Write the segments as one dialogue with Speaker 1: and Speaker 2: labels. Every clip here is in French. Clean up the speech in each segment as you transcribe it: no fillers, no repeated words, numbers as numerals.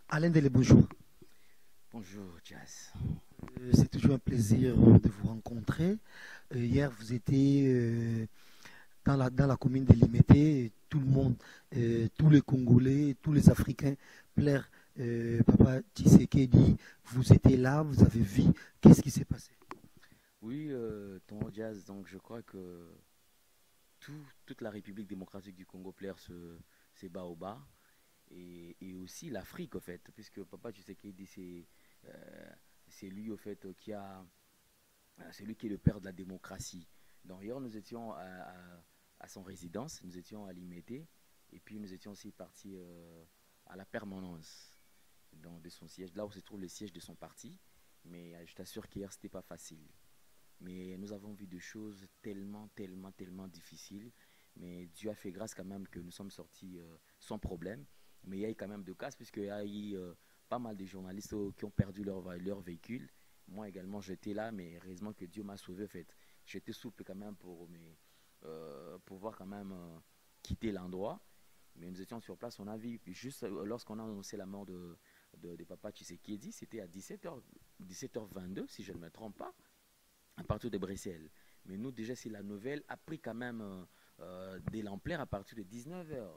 Speaker 1: Alain Delé, bonjour.
Speaker 2: Bonjour, Jazz.
Speaker 1: C'est toujours un plaisir de vous rencontrer. Hier, vous étiez dans la commune de Limete. Tout le monde, tous les Congolais, tous les Africains plairent Papa Tshisekedi. Vous étiez là, vous avez vu. Qu'est-ce qui s'est passé?
Speaker 2: Oui, ton Jazz, donc je crois que toute la République démocratique du Congo plaire ce Baoba et aussi l'Afrique, au fait, puisque Papa Tshisekedi, euh, c'est lui, au fait, c'est lui qui est le père de la démocratie. Donc hier, nous étions à son résidence, nous étions à Limete, et puis nous étions aussi partis à la permanence donc, de son siège, là où se trouve le siège de son parti. Mais je t'assure qu'hier, c'était pas facile. Mais nous avons vu des choses tellement, tellement, tellement difficiles. Mais Dieu a fait grâce quand même que nous sommes sortis sans problème. Mais il y a eu quand même de casse, puisqu'il y a eu pas mal de journalistes qui ont perdu leur véhicule. Moi également, j'étais là, mais heureusement que Dieu m'a sauvé. En fait, j'étais souple quand même pour pouvoir quand même quitter l'endroit. Mais nous étions sur place, on a vu, juste lorsqu'on a annoncé la mort de Papa Tshisekedi, c'était à 17h22, si je ne me trompe pas à partir de Bruxelles. Mais nous, déjà, si la nouvelle a pris quand même de l'ampleur à partir de 19h,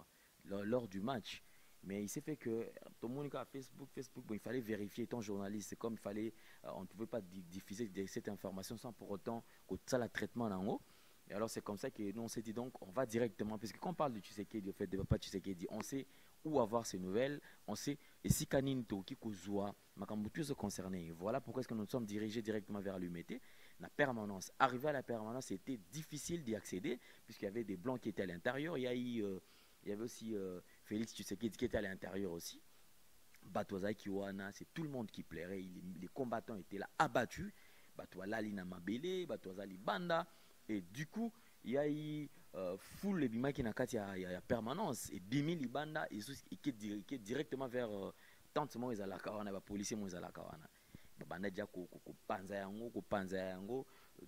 Speaker 2: lors du match. Mais il s'est fait que tout le monde a Facebook, bon, il fallait vérifier ton journaliste. C'est comme il fallait, on ne pouvait pas diffuser cette information sans pour autant que ça la traitement en haut. Et alors c'est comme ça que nous on s'est dit donc on va directement, parce que quand on parle de Tshisekedi, au fait de Papa Tshisekedi, on sait où avoir ces nouvelles, on sait et si Kaninto, Kikozoa, Makambutu se concerné. Voilà pourquoi est-ce que nous nous sommes dirigés directement vers l'UMT la permanence. Arrivé à la permanence, c'était difficile d'y accéder, puisqu'il y avait des blancs qui étaient à l'intérieur. Il y avait aussi Félix Tshisekedi qui était à l'intérieur aussi. Batouaza Kiwana, c'est tout le monde qui plairait. Les combattants étaient là abattus. Batouala Lina Mabele, Batouaza Libanda. Et du coup, il y a eu full les bima qui n'a il y a permanence. Et Bimi Libanda, et qui est directement vers tant de gens, ils allaient à la police, ils allaient à banda déjà kopanza yango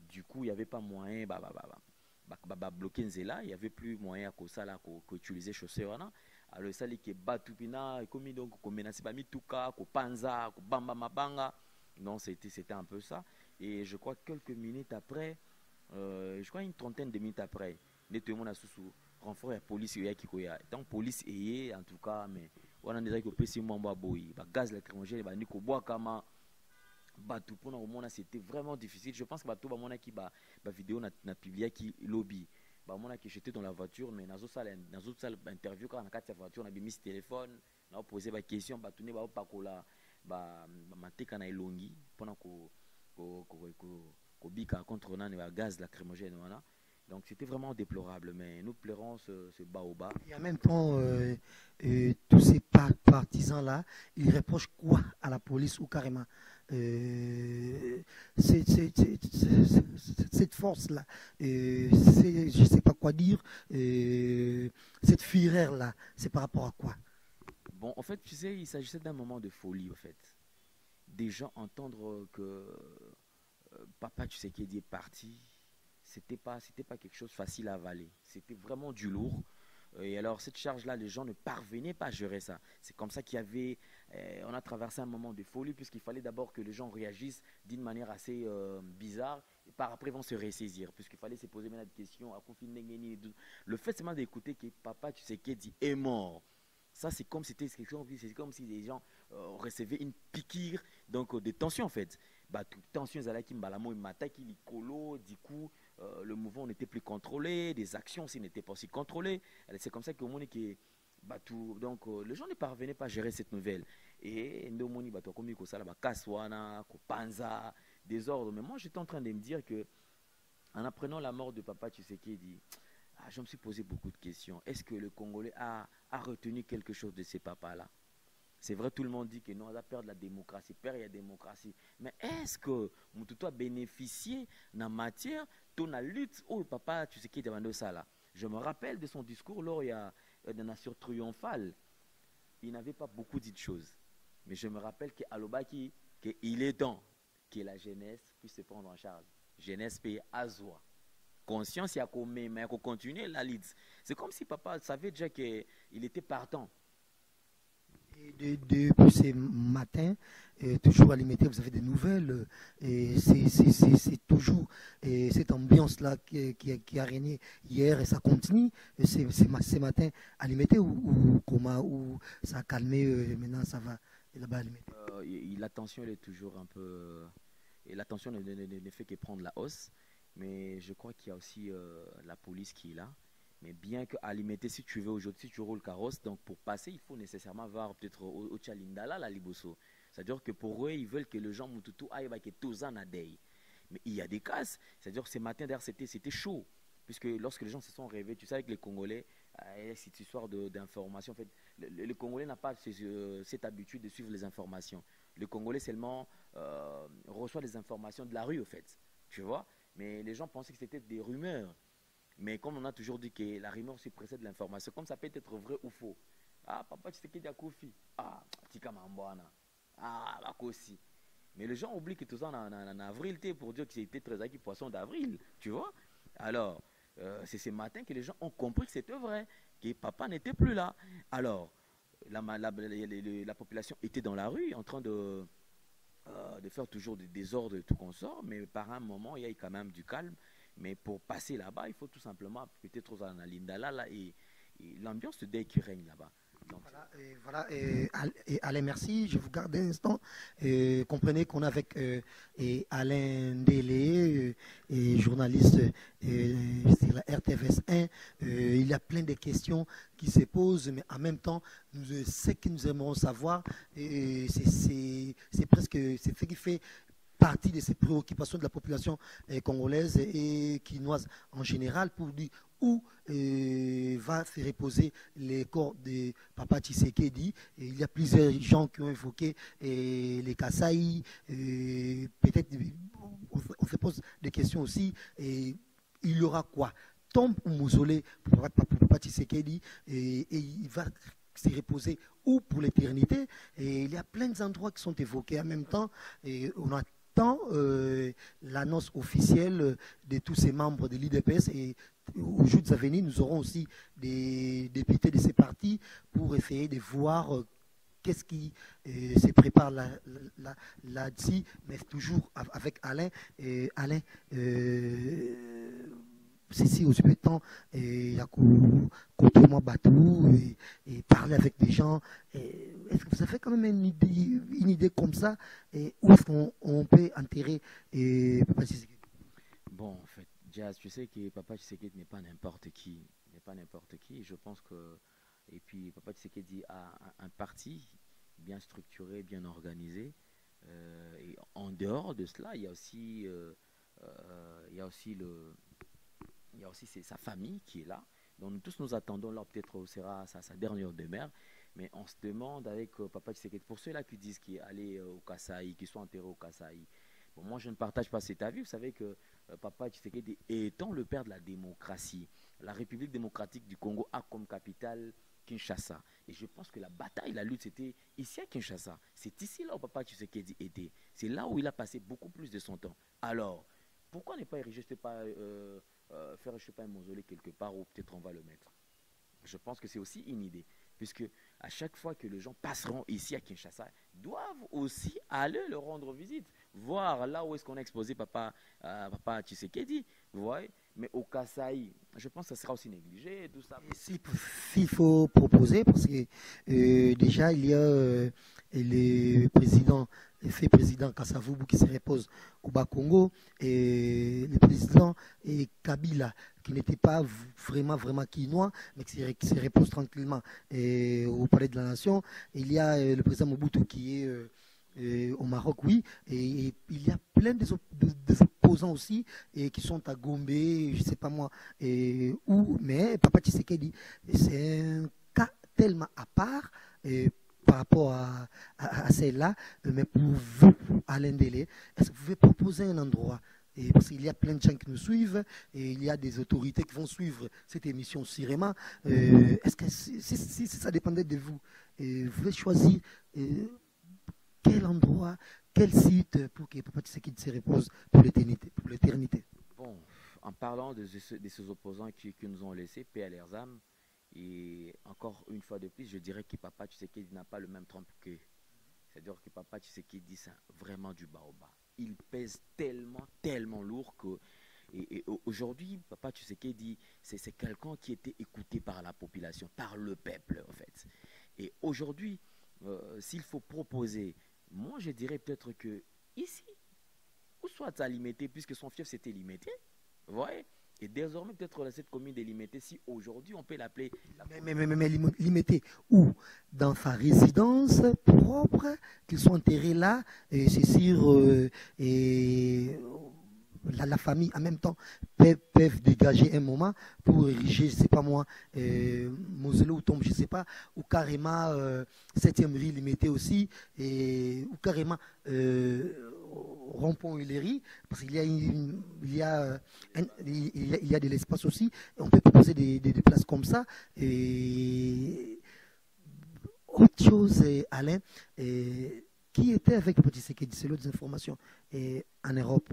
Speaker 2: du coup il y avait pas moyen bloquer nzela il y avait plus moyen à kosala ko utiliser chaussée wana alors ça que batu pina comme donc ko menacer ba mituka ko panza ko bamba mabanga non c'était un peu ça et je crois quelques minutes après je crois une trentaine de minutes après tout le monde a sous renfort ya police ya kikoya donc police eye en tout cas mais wana déjà ko pesi mwamba boyi ba gaz lacrymogène ba ndiko bois kama bateau pour nous c'était vraiment difficile je pense que bateau bah qui bah vidéo na publié qui lobby bah mon qui j'étais dans la voiture mais dans autre salle interview quand on a quatre voiture on a mis ce téléphone on a posé des questions bah tourner bah pas cola bah mateka na elongi pendant ko bika contre on a gaz lacrymogène voilà donc c'était vraiment déplorable mais nous pleurons ce baoba.
Speaker 1: Et en même temps, tous ces partisans-là, ils reprochent quoi à la police ou carrément euh, cette force-là, je ne sais pas quoi dire, cette fureur-là, c'est par rapport à quoi?
Speaker 2: Bon en fait tu sais il s'agissait d'un moment de folie en fait des gens entendre que Papa Tshisekedi est parti, c'était pas quelque chose de facile à avaler. C'était vraiment du lourd. Et alors cette charge-là, les gens ne parvenaient pas à gérer ça. C'est comme ça qu'il y avait, on a traversé un moment de folie puisqu'il fallait d'abord que les gens réagissent d'une manière assez bizarre et par après ils vont se ressaisir puisqu'il fallait se poser maintenant des questions. Le fait seulement d'écouter que Papa Tshisekedi est mort. Ça, c'est comme, c'est comme si les gens recevaient une piqûre donc, de tension en fait. Bah, toute tension, qui mbalamo, qui licolo, du coup, le mouvement n'était plus contrôlé, des actions aussi n'étaient pas aussi contrôlées. C'est comme ça que monde que bah, tout, donc les gens ne parvenaient pas à gérer cette nouvelle. Et ndomoni bah comme ko sala ba kaswana, ko panza, désordre. Mais moi j'étais en train de me dire que en apprenant la mort de Papa Tshisekedi, je me suis posé beaucoup de questions. Est-ce que le Congolais a retenu quelque chose de ces papas-là? C'est vrai, tout le monde dit que non, on a peur de la démocratie, peur de la démocratie. Mais est-ce que Moutoutou a bénéficié dans la matière de la lutte où le papa, tu sais qui est demandé ça là? Je me rappelle de son discours lors il y a de Nation triomphale. Il n'avait pas beaucoup dit de choses. Mais je me rappelle qu'à Lobaki, qu'il est temps que la jeunesse puisse se prendre en charge. Jeunesse paye à soi. Conscience, il y a mais il continuer la lutte. C'est comme si papa savait déjà qu'il était partant.
Speaker 1: Et depuis ce matin, toujours à l'imité, vous avez des nouvelles. Et c'est toujours cette ambiance-là qui a régné hier et ça continue. Ce matin à l'imité ou ça a calmé, maintenant ça va là-bas à l'imité.
Speaker 2: La tension, elle est toujours un peu. Et la tension ne fait que prendre la hausse. Mais je crois qu'il y a aussi la police qui est là. Mais bien qu'à limiter, si tu veux aujourd'hui, si tu roules carrosse, donc pour passer, il faut nécessairement avoir peut-être au Tchalindala, la Liboso. C'est-à-dire que pour eux, ils veulent que les gens Mututu aillent avec tous en adey. Mais il y a des casses. C'est-à-dire que ce matin, d'ailleurs, c'était chaud. Puisque lorsque les gens se sont réveillés, tu sais, avec les Congolais, cette histoire d'information, en fait, le Congolais n'a pas cette habitude de suivre les informations. Le Congolais seulement reçoit les informations de la rue, en fait. Tu vois? Mais les gens pensaient que c'était des rumeurs. Mais comme on a toujours dit que la rumeur se précède de l'information, comme ça peut être vrai ou faux. Ah, papa, tu sais qu'il y a Kofi. Ah, Tika Mambouana. Ah, Bakosi. Mais les gens oublient que tout ça en avril, pour dire que c'était très acquis poisson d'avril. Tu vois? Alors, c'est ce matin que les gens ont compris que c'était vrai, que papa n'était plus là. Alors, la population était dans la rue en train de faire toujours des désordres et tout qu'on sort, mais par un moment, il y a eu quand même du calme. Mais pour passer là-bas, il faut tout simplement peut-être aux Analindala là, et l'ambiance de deuil qui règne là-bas. Donc,
Speaker 1: voilà, Alain, merci. Je vous garde un instant. Comprenez qu'on est avec Alain Délé, journaliste sur la RTVS 1. Il y a plein de questions qui se posent, mais en même temps, ce que nous aimerons savoir, c'est presque c'est ce qui fait partie de ces préoccupations de la population congolaise et quinoise en général pour dire où va se reposer les corps de Papa Tshisekedi. Et il y a plusieurs gens qui ont évoqué les Kasaï. Peut-être on se pose des questions aussi. Et il y aura quoi? Tombe ou mausolée pour Papa Tshisekedi et il va se reposer où pour l'éternité. Et il y a plein d'endroits qui sont évoqués en même temps. Et on a l'annonce officielle de tous ces membres de l'IDPS et aux jours à venir, nous aurons aussi des députés de ces partis pour essayer de voir qu'est-ce qui se prépare là-dessus, mais toujours avec Alain. Alain, ceci aux temps, il y a côté moi Batou et parler avec des gens. Est-ce que vous avez quand même une idée comme ça et où est-ce qu'on peut enterrer Papa Tshisekedi?
Speaker 2: bon, en fait, Jazz, tu sais que Papa Tshisekedi n'est pas n'importe qui. N'est pas n'importe qui. Je pense que. Et puis, Papa Tshisekedi a un parti bien structuré, bien organisé. Et en dehors de cela, il y a aussi il y a aussi sa famille qui est là. Donc nous tous nous attendons là, peut-être sera sa dernière demeure. Mais on se demande avec Papa Tshisekedi, pour ceux-là qui disent qu'il est allé au Kasaï, qui sont enterrés au Kasaï, bon, moi je ne partage pas cet avis. Vous savez que Papa Tshisekedi étant le père de la démocratie, la République démocratique du Congo a comme capitale Kinshasa. Et je pense que la bataille, la lutte, c'était ici à Kinshasa. C'est ici là où Papa Tshisekedi était. C'est là où il a passé beaucoup plus de son temps. Alors, pourquoi ne pas ériger, je sais pas, faire je sais pas, un mausolée quelque part où peut-être on va le mettre. Je pense que c'est aussi une idée, puisque à chaque fois que les gens passeront ici à Kinshasa, doivent aussi aller leur rendre visite, voir là où est-ce qu'on a exposé Papa Tshisekedi, vous voyez. Mais au Kasaï, je pense que ça sera aussi négligé, tout ça.
Speaker 1: S'il faut proposer, parce que déjà il y a le président, le fait président Kassavubu qui se repose au Bas-Congo, et le président Kabila, qui n'était pas vraiment quinois, mais qui se repose tranquillement au Palais de la Nation. Il y a le président Mobutu qui est au Maroc, oui, et il y a plein des opposants aussi et qui sont à Gombe, je ne sais pas moi où, mais Papa Tshisekedi, c'est un cas tellement à part par rapport à celle-là, mais pour vous, Alain Délé, est-ce que vous pouvez proposer un endroit? Et parce qu'il y a plein de gens qui nous suivent et il y a des autorités qui vont suivre cette émission sûrement. Est-ce que si ça dépendait de vous, vous pouvez choisir quel endroit, quel site pour que Papa Tshisekedi se repose pour l'éternité?
Speaker 2: Bon, en parlant de ces opposants qui nous ont laissé, paix à leurs âmes, Et encore une fois de plus, je dirais que Papa Tshisekedi n'a pas le même trempe que. C'est-à-dire que Papa Tshisekedi, c'est vraiment du bas au bas. Il pèse tellement, tellement lourd que. Et aujourd'hui, Papa Tshisekedi, c'est quelqu'un qui était écouté par la population, par le peuple, en fait. Et aujourd'hui, s'il faut proposer, moi je dirais peut-être que ici, ou soit à limiter, puisque son fief s'était limité, vous voyez. Et désormais, peut-être cette commune est limitée, si aujourd'hui on peut l'appeler la
Speaker 1: Mais limité où? Dans sa résidence propre, qu'ils sont enterrés là, et c'est sûr, et la famille en même temps peuvent dégager un moment pour ériger, je ne sais pas moi, mausolée ou tombe, je ne sais pas, ou carrément 7e rue limitée aussi, et, ou carrément rond-point Huilery, parce qu'il y a, il y a de l'espace aussi, et on peut proposer des places comme ça. Et autre chose, Alain, qui était avec le petit Sekedi, c'est l'autre information, en Europe.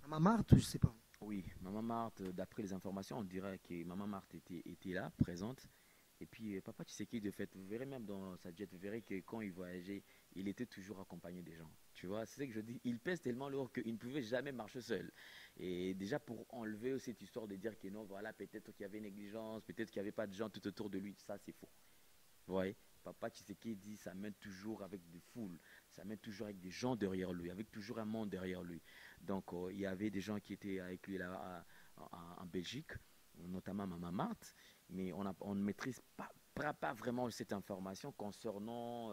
Speaker 1: Maman Marthe, je ne sais pas.
Speaker 2: Oui, Maman Marthe, d'après les informations, on dirait que Maman Marthe était là, présente. Et puis, Papa Tshisekedi, de fait, vous verrez même dans sa jet, vous verrez que quand il voyageait, il était toujours accompagné des gens. Tu vois, c'est ce que je dis, il pèse tellement lourd qu'il ne pouvait jamais marcher seul. Et déjà, pour enlever cette histoire de dire que non, voilà, peut-être qu'il y avait négligence, peut-être qu'il n'y avait pas de gens tout autour de lui, ça c'est faux. Vous voyez, Papa Tshisekedi, ça mène toujours avec des foules, ça mène toujours avec des gens derrière lui, avec toujours un monde derrière lui. Donc, il y avait des gens qui étaient avec lui là en Belgique, notamment Maman Marthe, mais on ne maîtrise pas vraiment cette information concernant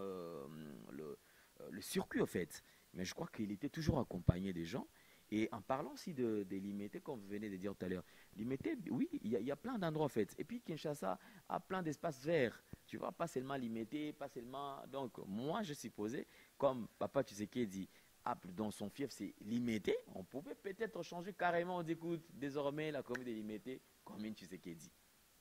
Speaker 2: le circuit, en fait. Mais je crois qu'il était toujours accompagné des gens. Et en parlant aussi des limités, comme vous venez de dire tout à l'heure, limité, oui, il y a plein d'endroits, en fait. Et puis Kinshasa a plein d'espaces verts. Tu vois, pas seulement limité, pas seulement. Donc, moi, je supposais, comme Papa Tshisekedi dans son fief, c'est limité, on pouvait peut-être changer carrément. On dit, écoute, désormais, la commune est limitée, commune Tshisekedi.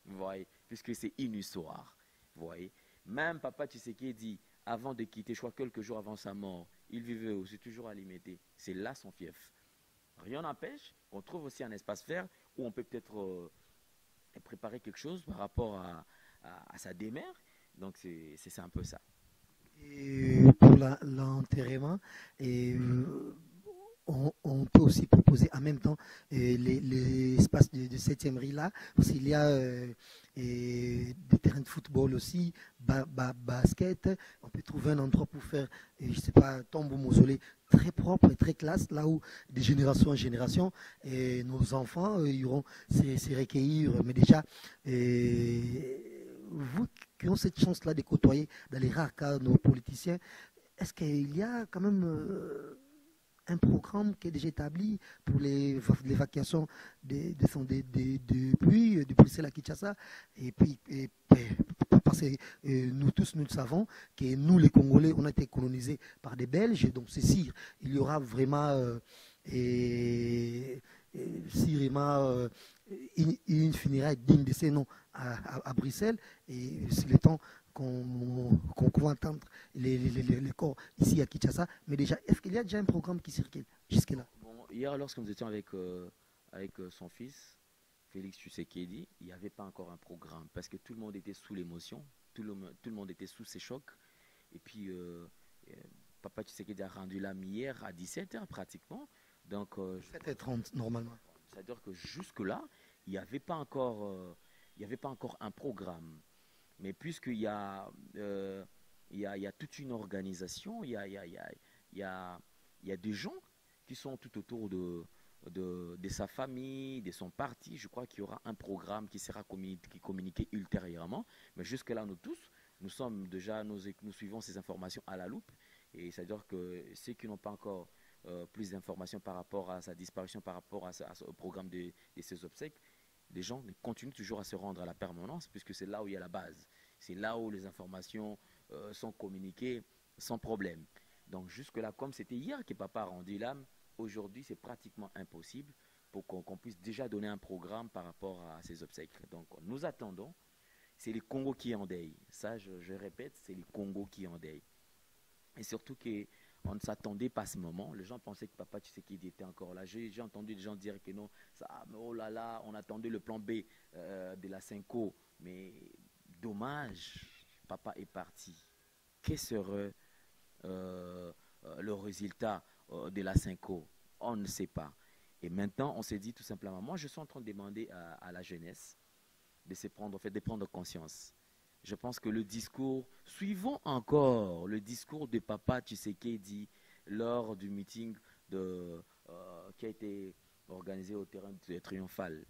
Speaker 2: Vous voyez, puisque c'est une histoire. Vous voyez, même Papa Tshisekedi, avant de quitter, je crois quelques jours avant sa mort, il vivait aussi toujours à limité. C'est là son fief. Rien n'empêche qu'on trouve aussi un espace vert où on peut peut-être préparer quelque chose par rapport à sa demeure. Donc c'est un peu ça.
Speaker 1: Et pour l'enterrement, on peut aussi proposer en même temps l'espace de 7e riz là, parce qu'il y a des terrains de football aussi, basket. On peut trouver un endroit pour faire, je sais pas, tombe ou mausolée très propre et très classe, là où de génération en génération, nos enfants iront se recueillir. Mais déjà, vous qui ont cette chance-là de côtoyer dans les rares cas nos politiciens, est-ce qu'il y a quand même un programme qui est déjà établi pour l'évacuation de pluies de Bruxelles à Kinshasa? Et puis, parce que nous tous, nous savons que nous, les Congolais, on a été colonisés par des Belges, donc c'est sûr, il y aura vraiment si vraiment il finira digne de ses noms à Bruxelles, et c'est le temps qu'on va entendre les corps ici à Kinshasa. Mais déjà, est-ce qu'il y a déjà un programme qui circule jusque-là?
Speaker 2: Bon, hier, lorsque nous étions avec son fils, Félix Tshisekedi, il n'y avait pas encore un programme parce que tout le monde était sous l'émotion, tout le monde était sous ses chocs. Et puis, euh, Papa Tshisekedi a rendu l'âme hier à 17h pratiquement. Donc,
Speaker 1: 7h30 normalement.
Speaker 2: c'est-à-dire que jusque-là, il n'y avait pas encore, il y avait pas encore un programme. Mais puisqu'il y a, il y a toute une organisation, il y a des gens qui sont tout autour de sa famille, de son parti. Je crois qu'il y aura un programme qui sera communiqué ultérieurement. Mais jusque-là, nous tous, nous sommes déjà, nous suivons ces informations à la loupe. Et c'est-à-dire que ceux qui n'ont pas encore plus d'informations par rapport à sa disparition, par rapport au programme de ses obsèques, les gens continuent toujours à se rendre à la permanence, puisque c'est là où il y a la base. C'est là où les informations sont communiquées sans problème. Donc jusque-là, comme c'était hier que papa a rendu l'âme, aujourd'hui c'est pratiquement impossible pour qu'on puisse déjà donner un programme par rapport à ces obsèques. Donc nous attendons, c'est les Congos qui endeuillent. Ça, je répète, c'est les Congos qui endeuillent. Et surtout qu'on ne s'attendait pas à ce moment. Les gens pensaient que Papa Tshisekedi était encore là. J'ai entendu des gens dire que non, ça, oh là là, on attendait le plan B de la Cinco Mais dommage, papa est parti. Quel serait le résultat de la Cinco? On ne sait pas. Et maintenant, on s'est dit tout simplement, moi je suis en train de demander à la jeunesse de se prendre, en fait, de prendre conscience. Je pense que le discours, suivons encore le discours de Papa Tshisekedi lors du meeting qui a été organisé au terrain de Triomphal.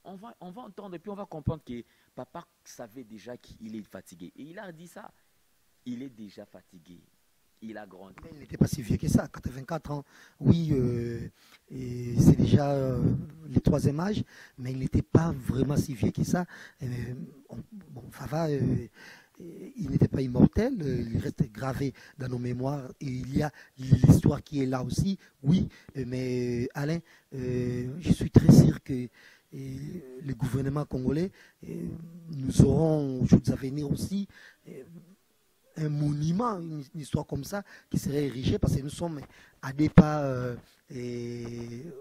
Speaker 2: On va entendre et puis on va comprendre que Papa savait déjà qu'il est fatigué. Et il a dit ça. Il est déjà fatigué. Il a grandi.
Speaker 1: Il n'était pas si vieux que ça, 84 ans. Oui, et c'est déjà le troisième âge, mais il n'était pas vraiment si vieux que ça. Bon, ça va, il n'était pas immortel, il reste gravé dans nos mémoires. Et il y a l'histoire qui est là aussi, oui, mais Alain, je suis très sûr que le gouvernement congolais, nous aurons aux jours à venir aussi un monument, une histoire comme ça, qui serait érigée, parce que nous sommes à des pas de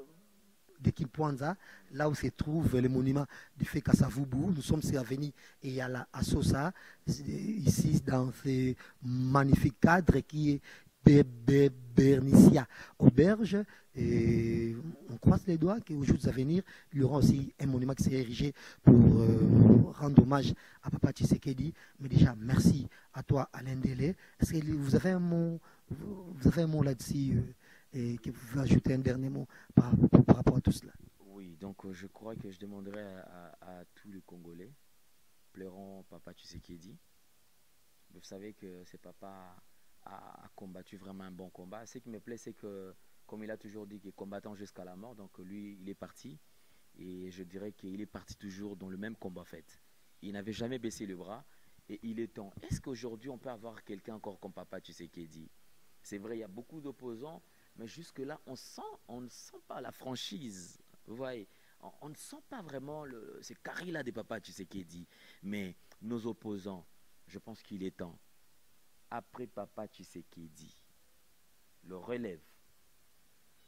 Speaker 1: Kimpwanza, là où se trouve le monument du fait Kassavubu. Nous sommes sur l'avenue et à la Assosa, ici dans ce magnifique cadre qui est Bernicia Auberge. Et on croise les doigts qu'aux jours à venir, il y aura aussi un monument qui sera érigé pour rendre hommage à Papa Tshisekedi. Mais déjà, merci à toi, Alain Delay. Est-ce que vous avez un mot là-dessus et que vous pouvez ajouter un dernier mot par rapport à tout cela?
Speaker 2: Oui, donc je crois que je demanderai à tous les Congolais, pleurons Papa Tshisekedi. Vous savez que ce papa a combattu vraiment un bon combat. Ce qui me plaît, c'est que, comme il a toujours dit, qu'il est combattant jusqu'à la mort. Donc lui, il est parti. Et je dirais qu'il est parti toujours dans le même combat fait. Il n'avait jamais baissé le bras. Et il est temps. Est-ce qu'aujourd'hui, on peut avoir quelqu'un encore comme Papa Tshisekedi? C'est vrai, il y a beaucoup d'opposants. Mais jusque-là, on ne sent pas la franchise. Vous voyez, on ne sent pas vraiment ces carrés-là de Papa Tshisekedi. Mais nos opposants, je pense qu'il est temps. Après Papa Tshisekedi, le relève.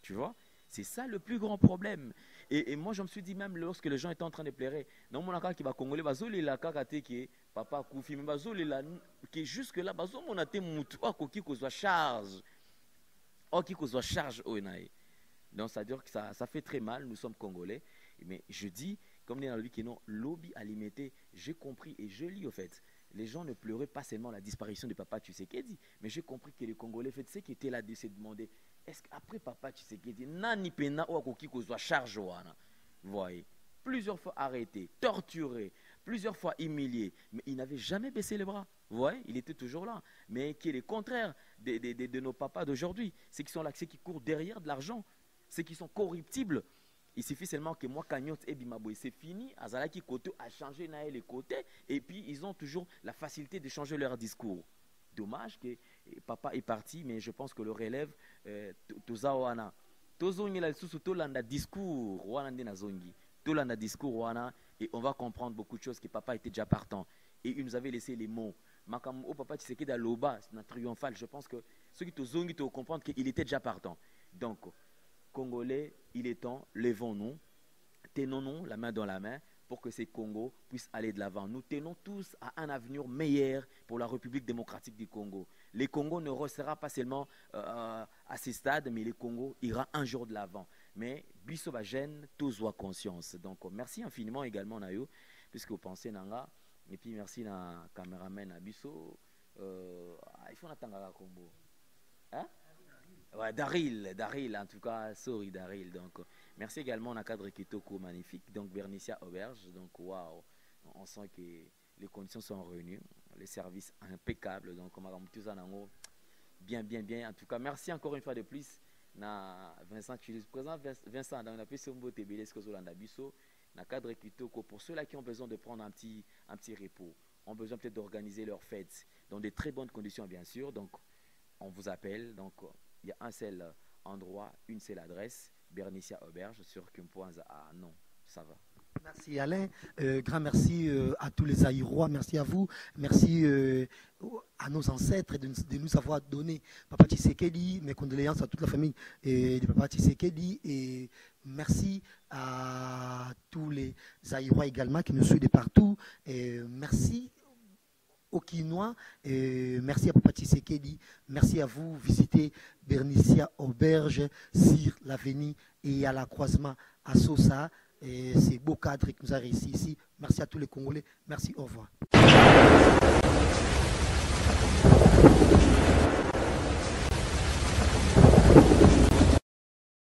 Speaker 2: Tu vois? C'est ça le plus grand problème. Et moi, je me suis dit, même lorsque les gens étaient en train de pleurer, non, mon akaka qui va congolais, bazoli la kakate qui papa koufi, mais bazoli la qui jusque là, bazo mon ate moutou, qui kozwa charge. Qui kozwa charge, donc ça veut dire que ça fait très mal, nous sommes congolais. Mais je dis, comme dit dans lui qui non, lobby alimité, j'ai compris et je lis au fait. Les gens ne pleuraient pas seulement la disparition de Papa Tshisekedi, mais j'ai compris que les Congolais, fait, ceux qui étaient là, de se demander, est-ce qu'après Papa Tshisekedi, nani pena ou akoki kozwa charge wana, vous voyez, plusieurs fois arrêté, torturé, plusieurs fois humilié, mais il n'avait jamais baissé les bras. Vous voyez, il était toujours là. Mais qui est le contraire de nos papas d'aujourd'hui, ceux qui sont là, ceux qui courent derrière de l'argent, ceux qui sont corruptibles. Il suffit seulement que moi, Kanyot et Bimaboy, c'est fini. Azalaki Koto a changé les côtés. Et puis, ils ont toujours la facilité de changer leur discours. Dommage que papa est parti, mais je pense que le relève, Tozawana. Tozongi la sous Tolanda discours, Wana Nazongi. Tolanda discours, Wana. Et on va comprendre beaucoup de choses que papa était déjà partant. Et il nous avait laissé les mots. Makamo, papa, tu sais qu'il est Loba, c'est triomphal. Je pense que ceux qui Tozongi te comprendre qu'il était déjà partant. Donc, Congolais, il est temps, levons-nous, tenons-nous la main dans la main pour que ces Congos puissent aller de l'avant. Nous tenons tous à un avenir meilleur pour la République démocratique du Congo. Les Congo ne restera pas seulement à ces stades, mais les Congo ira un jour de l'avant. Mais biso va gêne, tous voient conscience. Donc merci infiniment également Nayo, puisque vous pensez Nanga. Et puis merci na caméraman à biso. Il faut attendre à Congo. Hein? Ouais, Daryl, en tout cas, sorry Daryl. Donc, merci également à cadre Kitoko magnifique. Donc, Bernicia Auberge. Donc, waouh, on sent que les conditions sont réunies, les services impeccables. Donc, on va tout ça bien, bien, bien. En tout cas, merci encore une fois de plus. Na Vincent Chilis, présent Vincent, on a pu se mbote belé ce que Zolanda Bisso. Na cadre Kitoko, pour ceux-là qui ont besoin de prendre un petit repos, ont besoin peut-être d'organiser leurs fêtes dans de très bonnes conditions, bien sûr. Donc, on vous appelle. Donc, il y a un seul endroit, une seule adresse, Bernicia Auberge sur Kimpwanza. Ah non, ça va.
Speaker 1: Merci Alain, grand merci à tous les Aïrois, merci à vous, merci à nos ancêtres de nous avoir donné Papa Tshisekedi, mes condoléances à toute la famille de Papa Tshisekedi et merci à tous les Aïrois également qui nous suivent de partout. Et merci aux Quinois, et merci à Papa Tshisekedi, merci à vous, visitez Bernicia Auberge sur l'avenue et à la croisement à Sosa. Et c'est beau cadre qui nous a réussi ici. Merci à tous les Congolais. Merci, au revoir.